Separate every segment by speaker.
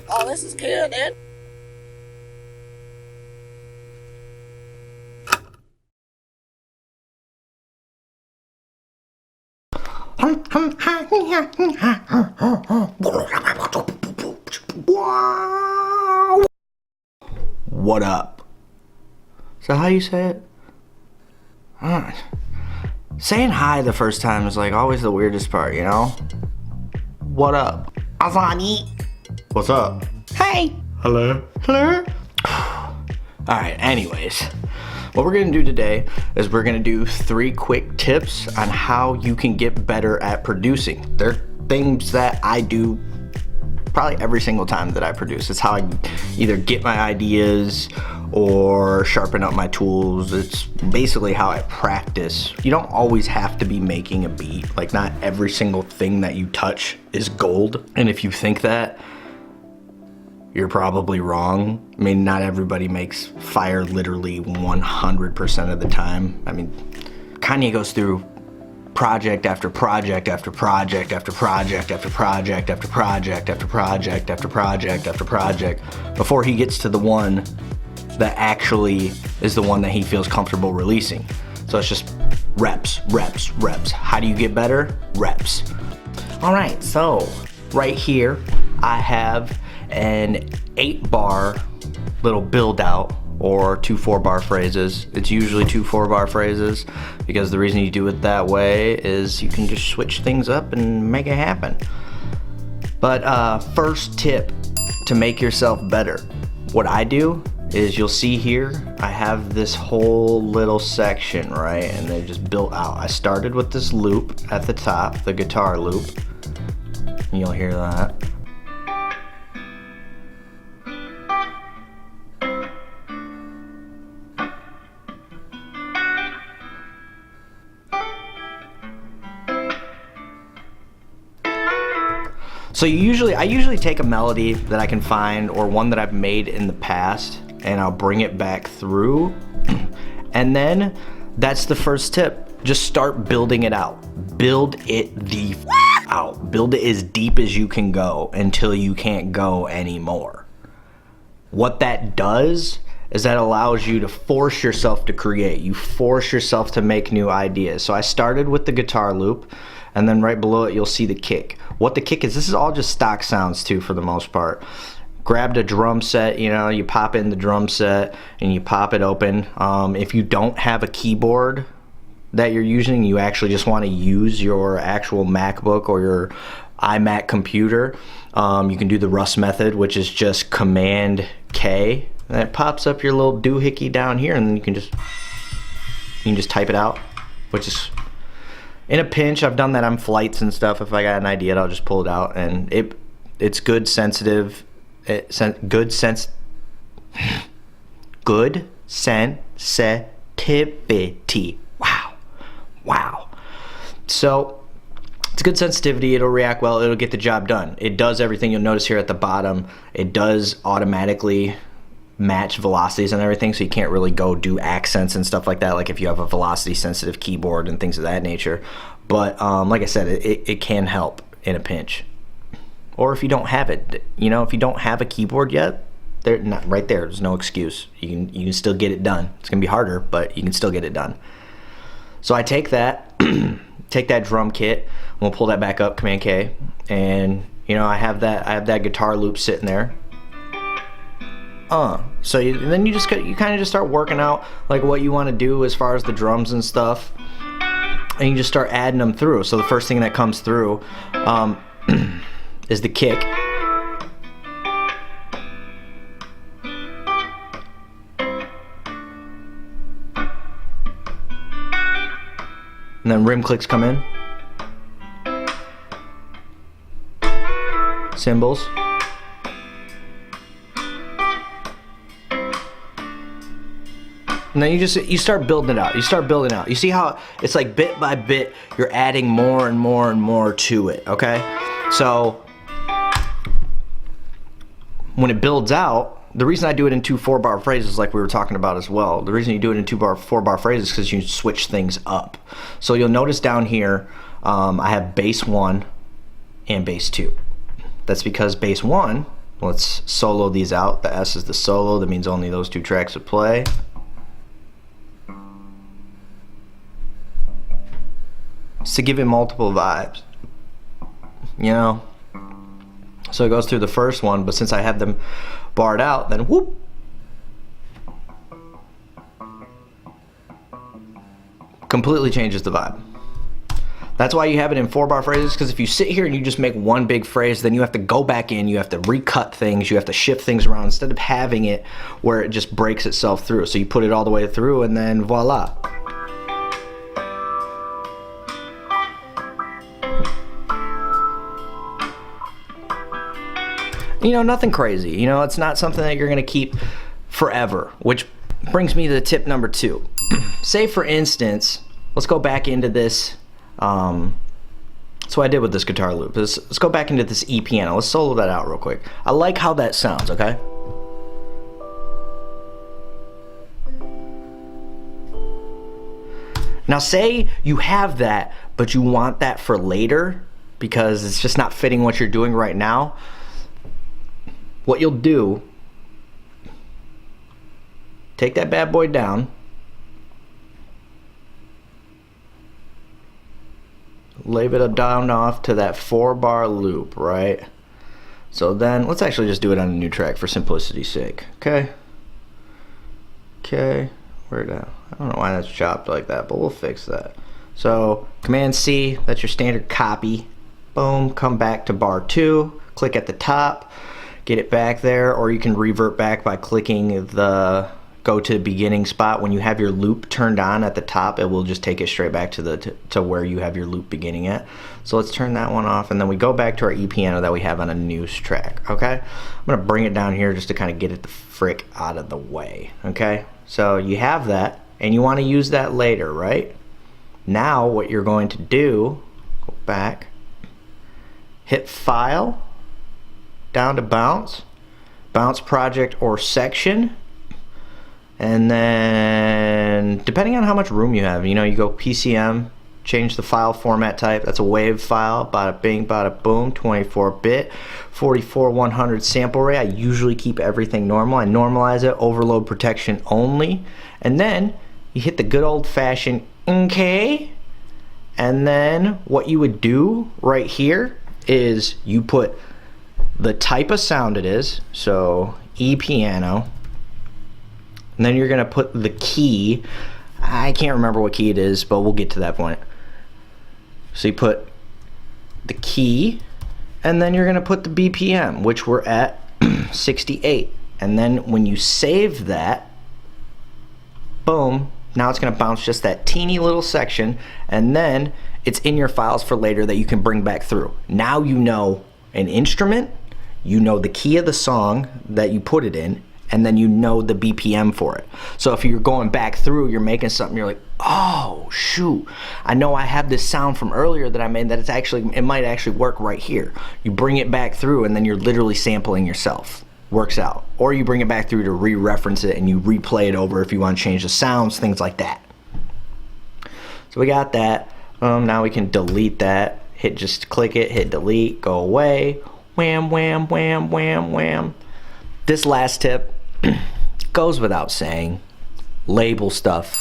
Speaker 1: Oh, this is good, dude.
Speaker 2: What up? Is that how you say it? Saying hi the first time is like always the weirdest part, you know? What up? Azani. What's up? Hey. Hello. Hello. Alright, anyways. What we're gonna do today is we're gonna do 3 quick tips on how you can get better at producing. They're things that I do probably every single time that I produce. It's how I either get my ideas or sharpen up my tools. It's basically how I practice. You don't always have to be making a beat. Like, not every single thing that you touch is gold. And if you think that, you're probably wrong. I mean, not everybody makes fire literally 100% of the time. I mean, Kanye goes through project after project after project after project after project after project after project after project after project before he gets to the one that actually is the one that he feels comfortable releasing. So it's just reps, reps, reps. How do you get better? Reps. All right, so right here I have an 8-bar little build out, or 2 4-bar phrases. It's usually 2 4-bar phrases because the reason you do it that way is you can just switch things up and make it happen. But first tip to make yourself better. What I do is, you'll see here, I have this whole little section, right? And they're just built out. I started with this loop at the top, the guitar loop. And you'll hear that. So I usually take a melody that I can find, or one that I've made in the past, and I'll bring it back through. And then that's the first tip. Just start building it out. Build it the out. Build it as deep as you can go until you can't go anymore. What that does is that allows you to force yourself to create. You force yourself to make new ideas. So I started with the guitar loop, and then right below it you'll see the kick. What the kick is, this is all just stock sounds too for the most part. Grabbed a drum set, you know, you pop in the drum set and you pop it open. If you don't have a keyboard that you're using, you actually just want to use your actual MacBook or your iMac computer, you can do the Rust method, which is just Command K, and it pops up your little doohickey down here, and then you can just type it out, which is in a pinch. I've done that on flights and stuff. If I got an idea, I'll just pull it out, and it's good sensitivity. Wow. So it's good sensitivity. It'll react well. It'll get the job done. It does everything. You'll notice here at the bottom, it does automatically match velocities and everything, so you can't really go do accents and stuff like that, like if you have a velocity sensitive keyboard and things of that nature. But like I said, it can help in a pinch. Or if you don't have it, you know, if you don't have a keyboard yet, right there, there's no excuse. You can still get it done. It's gonna be harder, but you can still get it done. So I take that take that drum kit, we'll pull that back up, Command K, and you know, I have that guitar loop sitting there. So then you kind of just start working out like what you want to do as far as the drums and stuff, and you just start adding them through. So the first thing that comes through is the kick. And then rim clicks come in. Cymbals. And then you start building it out. You start building it out. You see how it's like bit by bit, you're adding more and more and more to it, okay? So when it builds out, the reason I do it in 2 4-bar phrases, like we were talking about as well, the reason you do it in 2 4-bar phrases is because you switch things up. So you'll notice down here, I have bass 1 and bass 2. That's because bass 1 Let's solo these out. The S is the solo. That means only those two tracks would play. It's to give it multiple vibes, you know. So it goes through the first one, but since I have them barred out, then whoop. Completely changes the vibe. That's why you have it in 4-bar phrases, because if you sit here and you just make one big phrase, then you have to go back in, you have to recut things, you have to shift things around instead of having it where it just breaks itself through. So you put it all the way through and then voila. You know, nothing crazy. You know, it's not something that you're going to keep forever, which brings me to tip number 2. Say, for instance, let's go back into this. That's what I did with this guitar loop. Let's go back into this E piano. Let's solo that out real quick. I like how that sounds, okay? Now say you have that, but you want that for later because it's just not fitting what you're doing right now. What you'll do, take that bad boy down, leave it down off to that 4-bar loop, right? So then let's actually just do it on a new track for simplicity's sake. Okay, where'd that? I don't know why that's chopped like that, but we'll fix that. So Command C, that's your standard copy. Boom, come back to bar 2, click at the top, get it back there, or you can revert back by clicking the go to beginning spot. When you have your loop turned on at the top, it will just take it straight back to where you have your loop beginning at. So let's turn that one off, and then we go back to our E piano that we have on a news track. Okay, I'm gonna bring it down here just to kind of get it the frick out of the way. Okay, so you have that and you want to use that later, right? Now what you're going to do, go back, hit File, down to Bounce, Bounce Project or Section, and then depending on how much room you have, you know, you go PCM, change the file format type. That's a WAV file, bada bing, bada boom, 24-bit, 44/100 sample rate. I usually keep everything normal. I normalize it, overload protection only, and then you hit the good old-fashioned okay, and then what you would do right here is you put the type of sound it is, so E piano, and then you're gonna put the key. I can't remember what key it is, but we'll get to that point. So you put the key, and then you're gonna put the BPM, which we're at 68, and then when you save that, boom, now it's gonna bounce just that teeny little section, and then it's in your files for later that you can bring back through. Now you know an instrument, you know the key of the song that you put it in, and then you know the BPM for it. So if you're going back through, you're making something, you're like, oh shoot, I know I have this sound from earlier that I made that it might actually work right here. You bring it back through and then you're literally sampling yourself. Works out. Or you bring it back through to re-reference it and you replay it over if you want to change the sounds, things like that. So we got that. Now we can delete that. Just click it, hit delete, go away. Wham, wham, wham, wham, wham. This last tip goes without saying. Label stuff.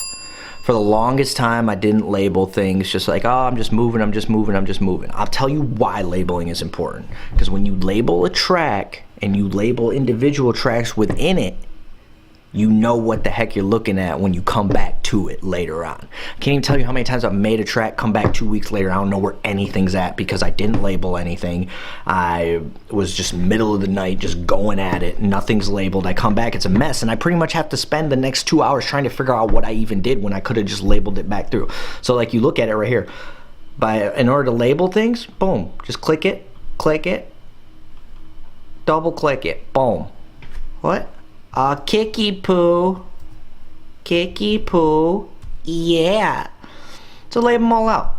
Speaker 2: For the longest time, I didn't label things, just like, oh, I'm just moving. I'll tell you why labeling is important. Because when you label a track and you label individual tracks within it, you know what the heck you're looking at when you come back to it later on. I can't even tell you how many times I've made a track, come back 2 weeks later, I don't know where anything's at because I didn't label anything. I was just middle of the night just going at it, nothing's labeled. I come back, it's a mess, and I pretty much have to spend the next 2 hours trying to figure out what I even did when I could have just labeled it back through. So like you look at it right here, in order to label things, boom, just click it, double click it, boom. What? Kicky poo, yeah. So label them all out.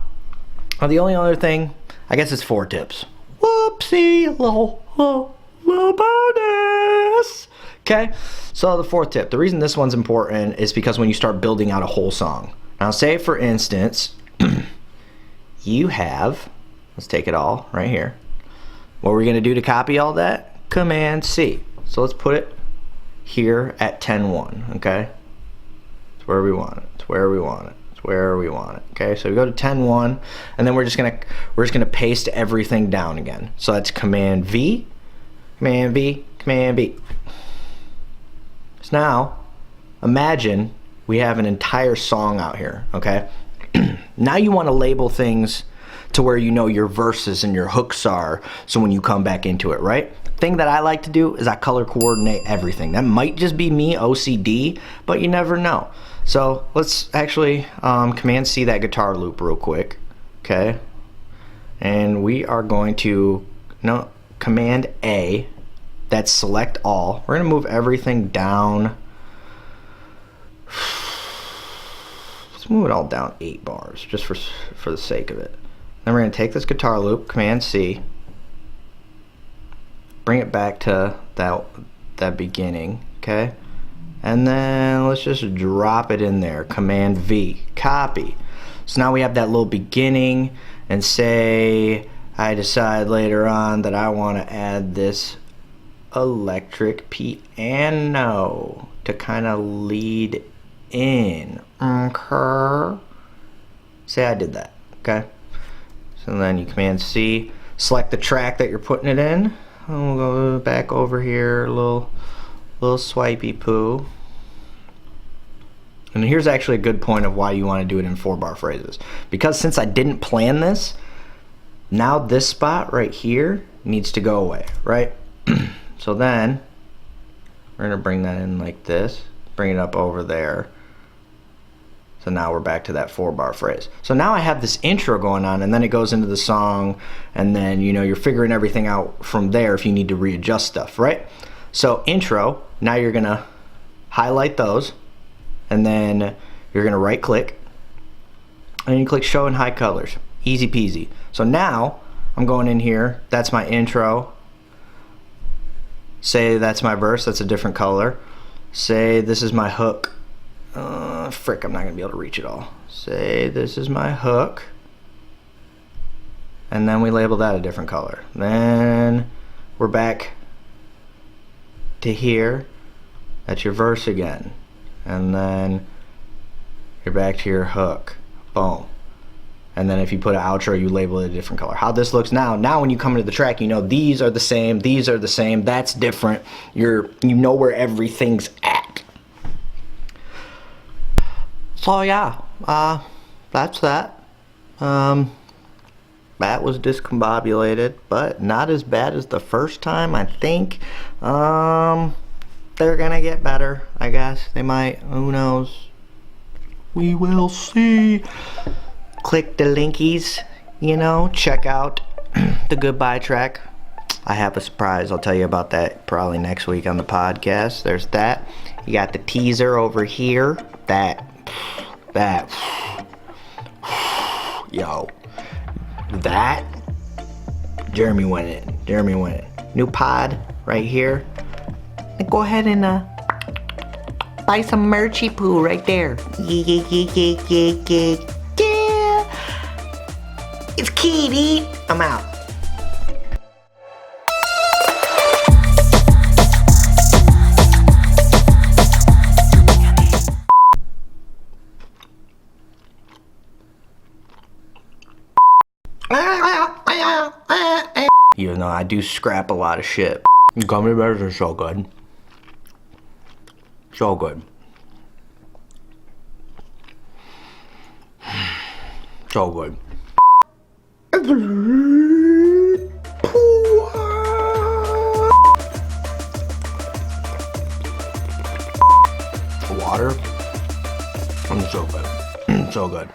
Speaker 2: The only other thing, I guess it's 4 tips. Whoopsie, little bonus. Okay, so the 4th tip. The reason this one's important is because when you start building out a whole song. Now say for instance, you have, let's take it all right here. What we're gonna do to copy all that? Command C. So let's put it here at 10-1, okay? It's where we want it. It's where we want it. It's where we want it. Okay, so we go to 10-1, and then we're just gonna paste everything down again. So that's Command V, Command V, Command V. So now, imagine we have an entire song out here, okay? Now you want to label things to where you know your verses and your hooks are, so when you come back into it, right? Thing that I like to do is I color coordinate everything. That might just be me, OCD, but you never know. So let's actually Command C that guitar loop real quick, okay? And we are going to, no, Command A, that's select all. We're gonna move everything down. Let's move it all down 8 bars, just for the sake of it. Then we're gonna take this guitar loop, Command C, bring it back to that beginning, okay? And then let's just drop it in there, Command V, copy. So now we have that little beginning, and say I decide later on that I want to add this electric piano to kind of lead in, okay? Say I did that, okay? So then you Command C, select the track that you're putting it in. And we'll go back over here, a little swipey poo. And here's actually a good point of why you want to do it in 4-bar phrases. Because since I didn't plan this, now this spot right here needs to go away, right? So then we're gonna bring that in like this, bring it up over there. So now we're back to that 4-bar phrase. So now I have this intro going on, and then it goes into the song, and then, you know, you're figuring everything out from there if you need to readjust stuff, right? So intro, now you're gonna highlight those, and then you're gonna right click, and you click show in high colors. Easy peasy. So now I'm going in here, that's my intro. Say that's my verse, that's a different color. Say this is my hook. Frick, I'm not gonna be able to reach it all. Say this is my hook, and then we label that a different color. Then we're back to here, that's your verse again, and then you're back to your hook. Boom. And then if you put an outro, you label it a different color. How this looks now when you come into the track, you know these are the same, that's different. You know where everything's at. So yeah, that's that. That was discombobulated, but not as bad as the first time, I think. They're gonna get better, I guess. They might, who knows? We will see. Click the linkies, you know, check out the goodbye track. I have a surprise, I'll tell you about that probably next week on the podcast. There's that. You got the teaser over here. Yo, that, Jeremy went in. New pod right here. And go ahead and buy some merchy poo right there. Yeah. It's Kitty. I'm out. Even though I do scrap a lot of shit. Gummy bears are so good. So good. So good. Water. So good. So good.